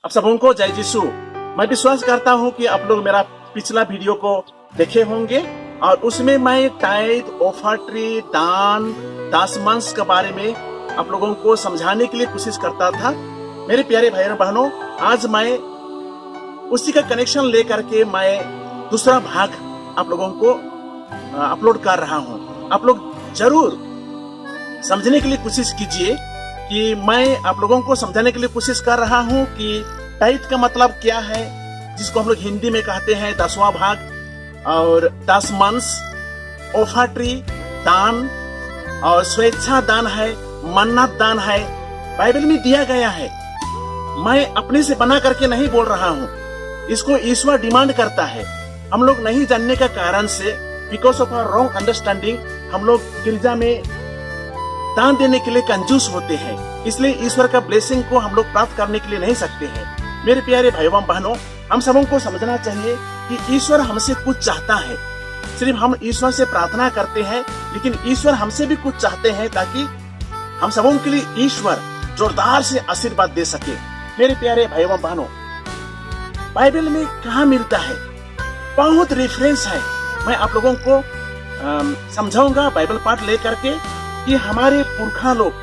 आप सबों को जय यीशु। मैं विश्वास करता हूं कि आप लोग मेरा पिछला वीडियो को देखे होंगे और उसमें मैं टाइट, ऑफर्ट्री, दान, दासमंस के बारे में आप लोगों को समझाने के लिए कोशिश करता था। मेरे प्यारे भाई और बहनों, आज मैं उसी का कनेक्शन लेकर के मैं दूसरा भाग आप लोगों को अपलोड कर रहा हूं। आप लोग जरूर समझने के लिए कोशिश कीजिए कि मैं आप लोगों को समझाने के लिए कोशिश कर रहा हूं कि टाइट का मतलब क्या है, जिसको हम लोग हिंदी में कहते हैं दसवां भाग, और दसमंस, ऑफर्ट्री, दान और स्वेच्छा दान है, मन्नत दान है, बाइबल में दिया गया है। मैं अपने से बना करके नहीं बोल रहा हूं, इसको ईश्वर डिमांड करता है। हम लोग नहीं जानने का कारण से, because of our wrong understanding, हम लोग गिरजा में दान देने के लिए कंजूस होते हैं, इसलिए ईश्वर का ब्लेसिंग को हम लोग प्राप्त करने के लिए नहीं सकते हैं। मेरे प्यारे भाइयों बहनों, हम सबों को समझना चाहिए कि ईश्वर हमसे कुछ चाहता है। सिर्फ हम ईश्वर से प्रार्थना करते हैं, लेकिन ईश्वर हमसे भी कुछ चाहते हैं ताकि हम सबों के लिए ईश्वर जोरदार से आशीर्वाद दे सके। मेरे प्यारे भाइयों बहनों, बाइबल में कहाँ मिलता है, बहुत रेफरेंस है। मैं आप लोगों को समझाऊंगा बाइबल पाठ लेकर के कि हमारे पुरखा लोग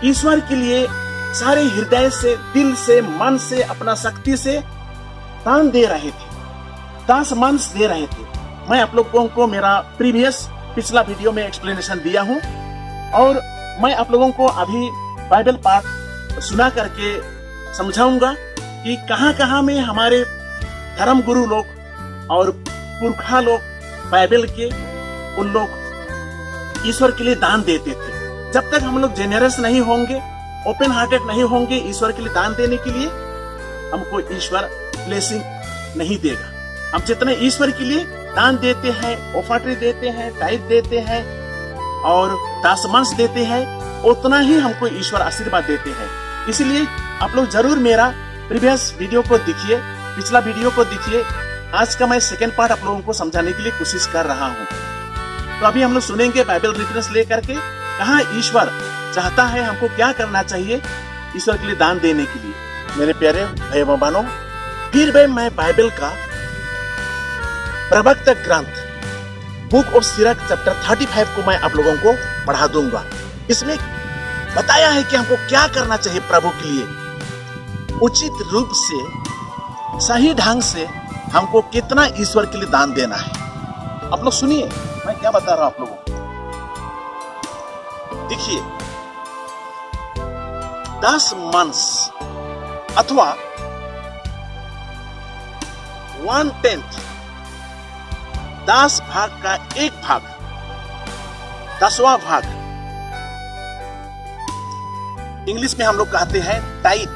ईश्वर के लिए सारे हृदय से, दिल से, मन से, अपना शक्ति से दान दे रहे थे, दासमंस दे रहे थे। मैं आप लोगों को मेरा पिछला वीडियो में एक्सप्लेनेशन दिया हूं और मैं आप लोगों को अभी बाइबल पाठ सुना करके समझाऊंगा कि कहां कहां में हमारे धर्म गुरु लोग और पुरखा लोग बाइबल के उन लोग ईश्वर के लिए दान देते थे। जब तक हम लोग जेनरस नहीं होंगे, ओपन हार्टेड नहीं होंगे ईश्वर के लिए दान देने के लिए, हमको ईश्वर ब्लेसिंग नहीं देगा। हम जितने ईश्वर के लिए दान देते हैं, ऑफर्ट्री देते हैं, टाइट देते हैं और दासमंस देते हैं, उतना ही हमको ईश्वर आशीर्वाद देते हैं। इसलिए आप लोग जरूर मेरा प्रीवियस वीडियो को देखिए, पिछला वीडियो को देखिए। आज का मैं सेकेंड पार्ट आप लोगों को समझाने के लिए कोशिश कर रहा हूँ। तो अभी हम लोग सुनेंगे बाइबल रेफरेंस लेकर के कहाँ ईश्वर चाहता है हमको क्या करना चाहिए ईश्वर के लिए दान देने के लिए। मेरे प्यारे भाई बहनों, फिर भी मैं बाइबल का प्रवक्ता ग्रंथ बुक ऑफ सिरक चैप्टर 35 को मैं आप लोगों को पढ़ा दूंगा। इसमें बताया है कि हमको क्या करना चाहिए प्रभु के लिए, उचित रूप से, सही ढंग से हमको कितना ईश्वर के लिए दान देना है। आप लोग सुनिए मैं क्या बता रहा हूं आप लोगों को। देखिए, 10 मंस अथवा 1/10, 10 भाग का एक भाग, 10वां भाग, इंग्लिश में हम लोग कहते हैं टाइट,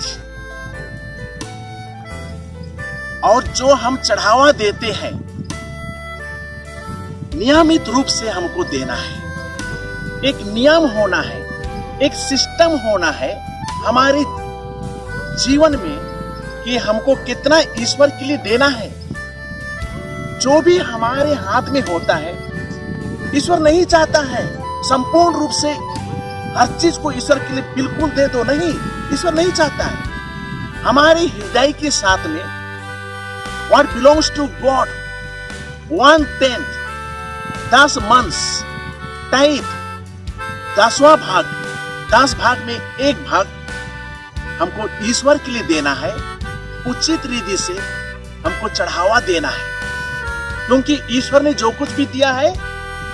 और जो हम चढ़ावा देते हैं नियमित रूप से हमको देना है। एक नियम होना है, एक सिस्टम होना है हमारे जीवन में कि हमको कितना ईश्वर के लिए देना है। जो भी हमारे हाथ में होता है, ईश्वर नहीं चाहता है संपूर्ण रूप से हर चीज को ईश्वर के लिए बिल्कुल दे दो, नहीं, ईश्वर नहीं चाहता है। हमारे हृदय के साथ में what belongs to God, 1/10, 10 Munch, tight, 10वां भाग, 10 भाग में एक भाग हमको ईश्वर के लिए देना है। उचित रीति से हमको चढ़ावा देना है, क्योंकि ईश्वर ने जो कुछ भी दिया है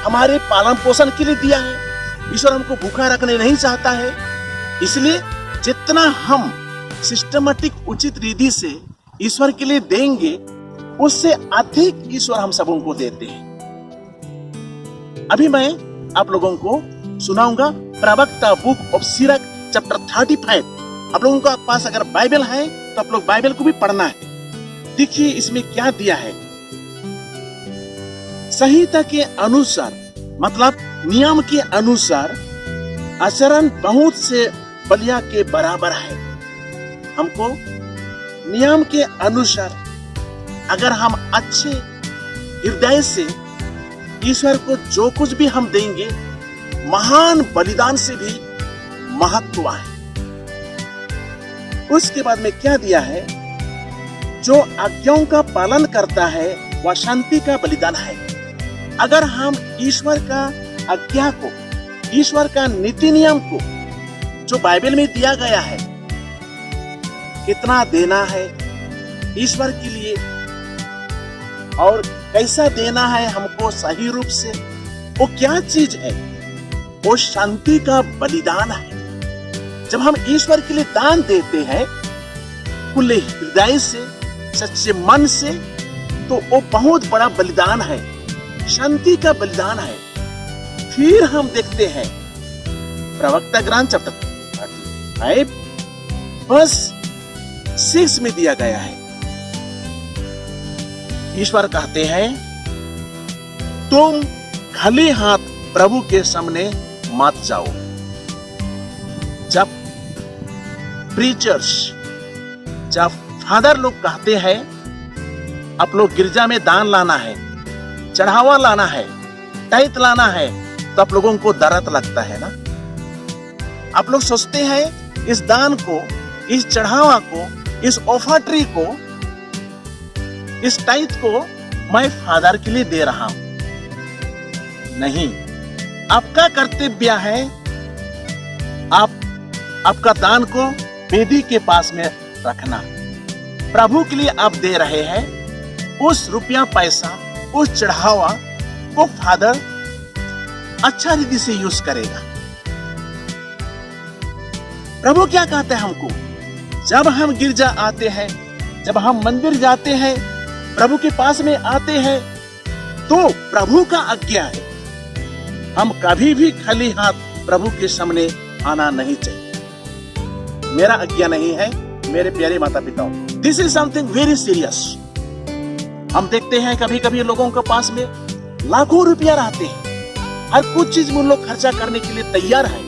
हमारे पालन पोषण के लिए दिया है। ईश्वर हमको भूखा रखने नहीं चाहता है। इसलिए जितना हम सिस्टमेटिक, उचित रीति से ईश्वर के लिए देंगे, उससे अधिक ईश्वर हम सबों को देते हैं। अभी मैं आप लोगों को सुनाऊंगा प्रवक्ता बुक ऑफ सिरक चैप्टर 35। आप लोगों के पास अगर बाइबल है तो आप लोग बाइबल को भी पढ़ना है। देखिए इसमें क्या दिया है। संहिता के अनुसार, मतलब नियम के अनुसार, आचरण बहुत से बलिया के बराबर है। हमको नियम के अनुसार अगर हम अच्छे हृदय से ईश्वर को जो कुछ भी हम देंगे, महान बलिदान से भी महत्व है। उसके बाद में क्या दिया है, जो आज्ञाओं का पालन करता है वह शांति का बलिदान है। अगर हम ईश्वर का आज्ञा को, ईश्वर का नीति नियम को जो बाइबल में दिया गया है, कितना देना है ईश्वर के लिए और कैसा देना है हमको सही रूप से, वो क्या चीज है, वो शांति का बलिदान है। जब हम ईश्वर के लिए दान देते हैं खुले हृदय से, सच्चे मन से, तो वो बहुत बड़ा बलिदान है, शांति का बलिदान है। फिर हम देखते हैं प्रवक्ता ग्रंथ चैप्टर 35 वर्स 6 में दिया गया है, ईश्वर कहते हैं, तुम खाली हाथ प्रभु के सामने मत जाओ। जब प्रीचर्स, जब फादर लोग कहते हैं आप लोग गिरजा में दान लाना है, चढ़ावा लाना है, टाइट लाना है, तो आप लोगों को दर्द लगता है ना। आप लोग सोचते हैं इस दान को, इस चढ़ावा को, इस ऑफरट्री को, इस टाइट को मैं फादर के लिए दे रहा हूं। नहीं, आपका कर्तव्य है आपका दान को वेदी के पास में रखना। प्रभु के लिए आप दे रहे हैं, उस रुपया पैसा, उस चढ़ावा को फादर अच्छा रीति से यूज करेगा। प्रभु क्या कहते हैं हमको, जब हम गिरजा आते हैं, जब हम मंदिर जाते हैं, प्रभु के पास में आते हैं, तो प्रभु का आज्ञा है हम कभी भी खाली हाथ प्रभु के सामने आना नहीं चाहिए। मेरा आज्ञा नहीं है मेरे प्यारे माता पिताओं, this is something very serious. हम देखते हैं कभी कभी लोगों के पास में लाखों रुपया रहते हैं, हर कुछ चीज में उन लोग खर्चा करने के लिए तैयार है,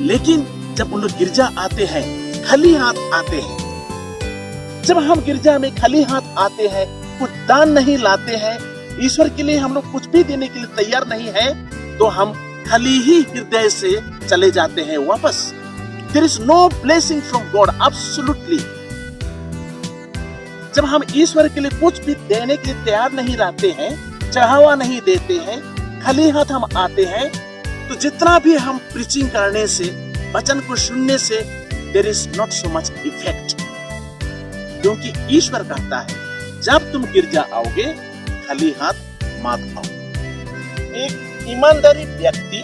लेकिन जब उन लोग गिरजा आते हैं खाली हाथ आते हैं। जब हम गिरजा में खाली हाथ आते हैं, कुछ दान नहीं लाते हैं, ईश्वर के लिए हम लोग कुछ भी देने के लिए तैयार नहीं है, तो हम खाली ही हृदय से चले जाते हैं वापस। There is no blessing from God, absolutely। जब हम ईश्वर के लिए कुछ भी देने के लिए तैयार नहीं रहते हैं, चढ़ावा नहीं देते हैं, खाली हाथ हम आते हैं, तो जितना भी हम प्रीचिंग करने से, वचन को सुनने से, there is not so much effect। क्योंकक्योंकि ईश्वर कहता है जब तुम गिरजा आओगे खाली हाथ मत आओ। एक ईमानदारी व्यक्ति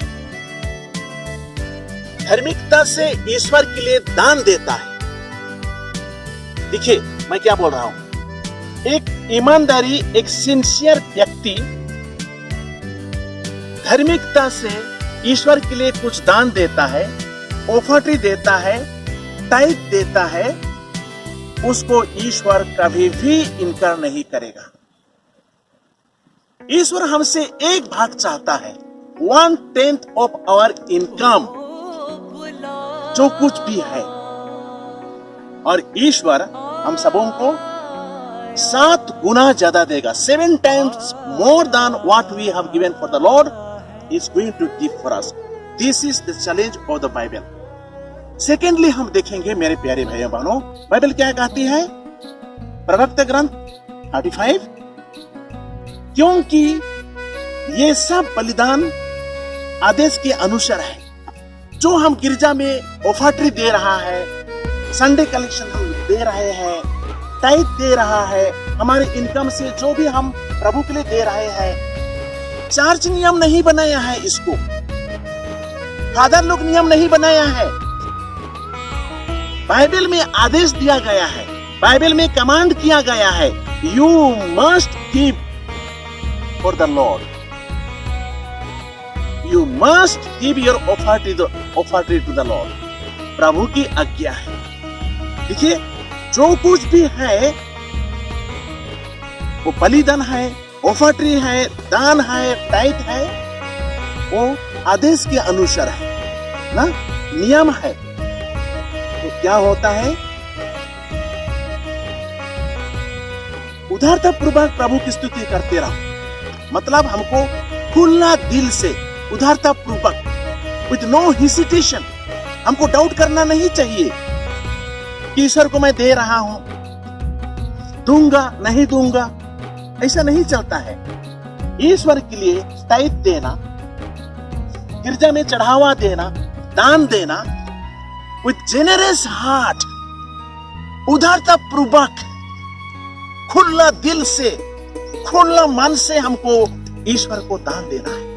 धार्मिकता से ईश्वर के लिए दान देता है। देखिए मैं क्या बोल रहा हूं, एक ईमानदारी, एक सिंसियर व्यक्ति धार्मिकता से ईश्वर के लिए कुछ दान देता है, ऑफरटी देता है, टाइप देता है, उसको ईश्वर कभी भी इनकार नहीं करेगा। ईश्वर हमसे एक भाग चाहता है, 1/10 ऑफ आवर इनकम, जो कुछ भी है, और ईश्वर हम सबों को 7 गुना ज्यादा देगा। 7 times more than what we have given for the Lord is going to give for us. This is the challenge of the Bible. Secondly, हम देखेंगे मेरे प्यारे भाइयों बहनों, बाइबल क्या कहती है, प्रवक्ता ग्रंथ 35, क्योंकि ये सब बलिदान आदेश के अनुसार है। जो हम गिरजा में ऑफरट्री दे रहा है, संडे कलेक्शन हम दे रहे हैं, टाइप दे रहा है, हमारे इनकम से जो भी हम प्रभु के लिए दे रहे हैं, चर्च नियम नहीं बनाया है, इसको फादर लोग नियम नहीं बनाया है। बाइबल में आदेश दिया गया है, बाइबल में कमांड किया गया है, you must give for the Lord, you must give your offertory to the lord. प्रभु की आज्ञा है। देखिए जो कुछ भी है वो बलिदान है, ऑफरट्री है, दान है, टाइप है, वो आदेश के अनुसार है ना, नियम है। तो क्या होता है, उदारता पूर्वक प्रभु की स्तुति करते रहो। मतलब हमको खुला दिल से, उदारता पूर्वक, विद नो हेसिटेशन, हमको डाउट करना नहीं चाहिए कि ईश्वर को मैं दे रहा हूं, दूंगा नहीं दूंगा, ऐसा नहीं चलता है। ईश्वर के लिए टाइप देना, गिरजा में चढ़ावा देना, दान देना विथ जेनरस हार्ट, उदारता पूर्वक, खुला दिल से, खुला मन से हमको ईश्वर को दान देना है।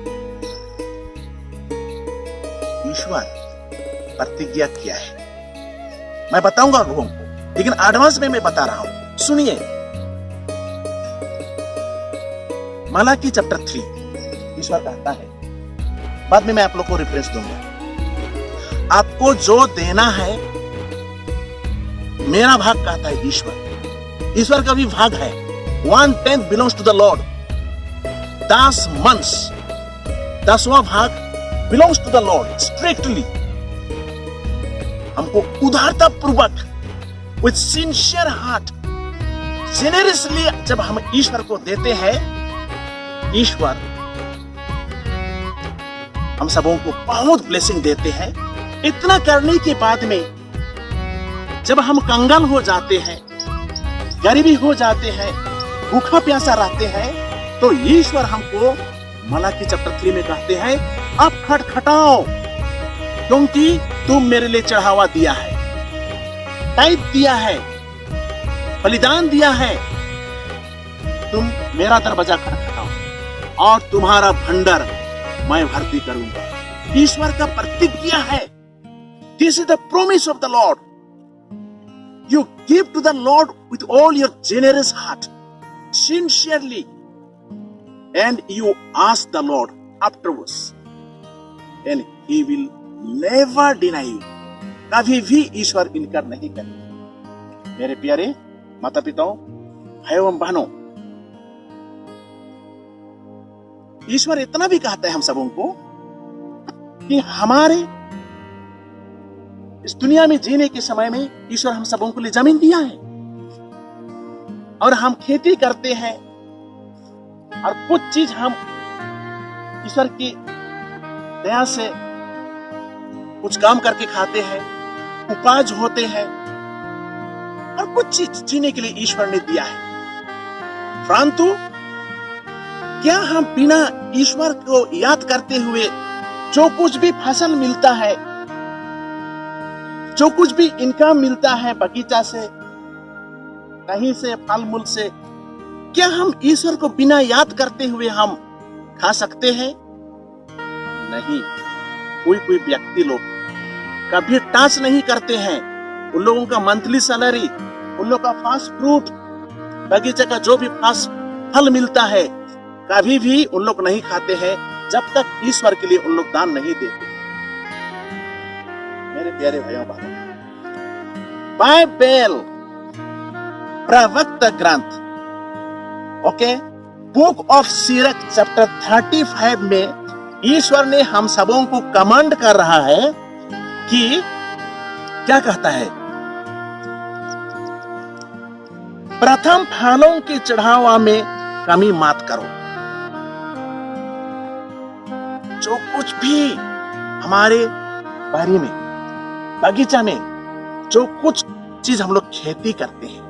ईश्वर प्रतिज्ञा किया है, मैं बताऊंगा लोगों को, लेकिन एडवांस में मैं बता रहा हूं, सुनिए। मलाकी चैप्टर 3 ईश्वर कहता है, बाद में मैं आप लोग को रेफरेंस दूंगा, आपको जो देना है, मेरा भाग कहता है ईश्वर। ईश्वर का भी भाग है, 1/10 belongs to the lord. 10 months, 10वां भाग belongs to the lord strictly. हमको उदारता पूर्वक, विथ सिंसियर हार्ट, जेनरसली जब हम ईश्वर को देते हैं, ईश्वर हम सबों को बहुत ब्लेसिंग देते हैं। इतना करने के बाद में जब हम कंगाल हो जाते हैं, गरीबी हो जाते हैं, भूखा प्यासा रहते हैं, तो ईश्वर हमको मलाकी चैप्टर 3 में कहते हैं, अब खटखटाओ, क्योंकि तुम मेरे लिए चढ़ावा दिया है, टाइप दिया है, बलिदान दिया है, तुम मेरा दरवाजा खटखटाओ और तुम्हारा भंडार मैं भर्ती करूंगा। ईश्वर का प्रतिज्ञा है। This is the promise of the Lord. You give to the Lord with all your generous heart, sincerely, and you ask the Lord afterwards, and he will never deny you. कभी भी ईश्वर इनकार नहीं करेगा। मेरे प्यारे माता पिताओं, भाइयों एवं बहनों, ईश्वर इतना भी कहता है हम सबों को कि हमारे इस दुनिया में जीने के समय में ईश्वर हम सबों को लिए जमीन दिया है, और हम खेती करते हैं, और कुछ चीज हम ईश्वर की दया से कुछ काम करके खाते हैं, उपज होते हैं, और कुछ चीज जीने के लिए ईश्वर ने दिया है। परंतु क्या हम बिना ईश्वर को याद करते हुए जो कुछ भी फसल मिलता है, जो कुछ भी इनकम मिलता है बगीचा से, कहीं से, फल मूल से, क्या हम ईश्वर को बिना याद करते हुए हम खा सकते हैं? नहीं। कोई व्यक्ति लोग कभी टच नहीं करते हैं। उन लोगों का मंथली सैलरी, उन लोगों का फास्ट फ्रूट, बगीचे का जो भी फास्ट फल मिलता है, कभी भी उन लोग नहीं खाते हैं जब तक ईश्वर के लिए उन लोग दान नहीं देते। मेरे प्यारे भाइयों बहनों, बाइबल प्रवक्ता ग्रंथ, ओके, बुक ऑफ सीरक चैप्टर 35 में ईश्वर ने हम सबों को कमांड कर रहा है कि क्या कहता है, प्रथम फलों के चढ़ावा में कमी मत करो। जो कुछ भी हमारे बारी में, बगीचा में, जो कुछ चीज हम लोग खेती करते हैं,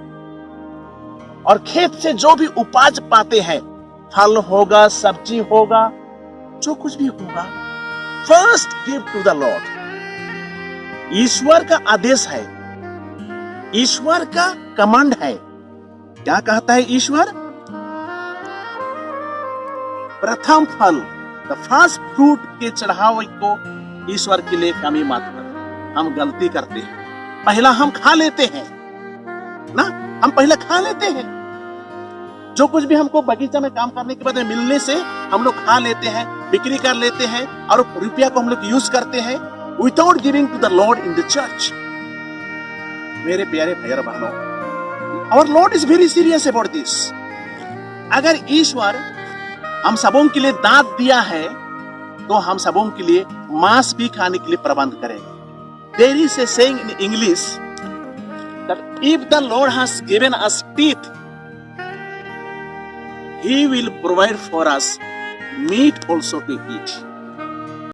और खेत से जो भी उपज पाते हैं, फल होगा, सब्जी होगा, जो कुछ भी होगा, first give to the lord. ईश्वर का आदेश है, ईश्वर का कमांड है। क्या कहता है ईश्वर? प्रथम फल, द फर्स्ट फ्रूट के चढ़ावे को ईश्वर के लिए कमी मत करो। हम गलती करते हैं, पहला हम खा लेते हैं ना, हम पहले खा लेते हैं। जो कुछ भी हमको बगीचा में काम करने के बाद मिलने से हम लोग खा लेते हैं, बिक्री कर लेते हैं, और रुपया को हम लोग यूज करते हैं without giving to the Lord in the church. मेरे प्यारे भाइयों बहनों, our Lord is very serious about this. अगर ईश्वर हम सबों के लिए दांत दिया है, तो हम सबों के लिए मांस भी खाने के लिए प्रबंध करेंगे। There is a saying in English that if the Lord has given us teeth, He will provide for us meat also to eat.